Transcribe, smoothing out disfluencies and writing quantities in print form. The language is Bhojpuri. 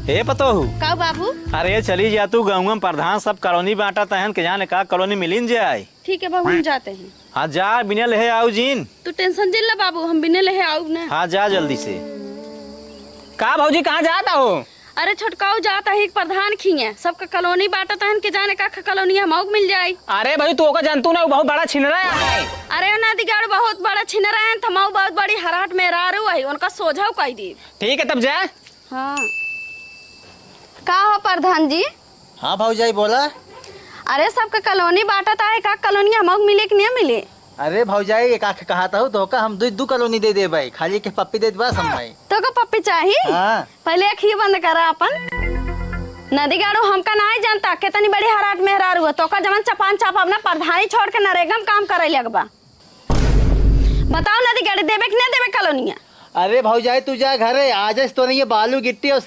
हे पतोहू का बाबू? अरे चली जा तू गाँव में प्रधान सब कॉलोनी बांटा तहन के जाने का कॉलोनी मिलिन जाए। ठीक है बाबू, हम जाते हैं। हाँ जा बिना ले आओ जीन। तू टेंशन जिल बाबू, हम बिना ले आऊ ना। हाँ जा जल्दी से। का भौजी कहाँ जाता हो? अरे छोटकाऊ जाता है प्रधान खिए सबका कॉलोनी बांटा तहन के जाने का कॉलोनी हम मिल जाए। अरे भाई तू ओका जानतू ना, बहुत बड़ा छिनरा है। अरे नदीगढ़ बहुत बड़ा छिनरा है, थमाऊ बहुत बड़ी हराट में रारू है, उनका सोझाऊ कह दी। ठीक है तब जा। हाँ का हो प्रधान जी? हाँ भौजाई बोला। अरे सबका कॉलोनी बांटा है, का कॉलोनी हम मिले कि नहीं मिले? अरे भौजाई एक आख कहाता हूँ तो का हम दू कॉलोनी दे दे भाई, खाली के पप्पी दे बस हम भाई। तो का पप्पी चाहिए? हाँ। पहले अखिए बंद करा अपन। नदीगढ़ हमका नहीं जानता कितनी बड़ी हराट में हरारू है, तो का जमन चपान चाप अपना प्रधानी छोड़ के नरेगा में काम करे लगबा। बताओ नदीगढ़ देवे कि नहीं देवे कॉलोनिया? अरे भौजाई तू जा घरे आज तो नहीं, ये बालू गिट्टी और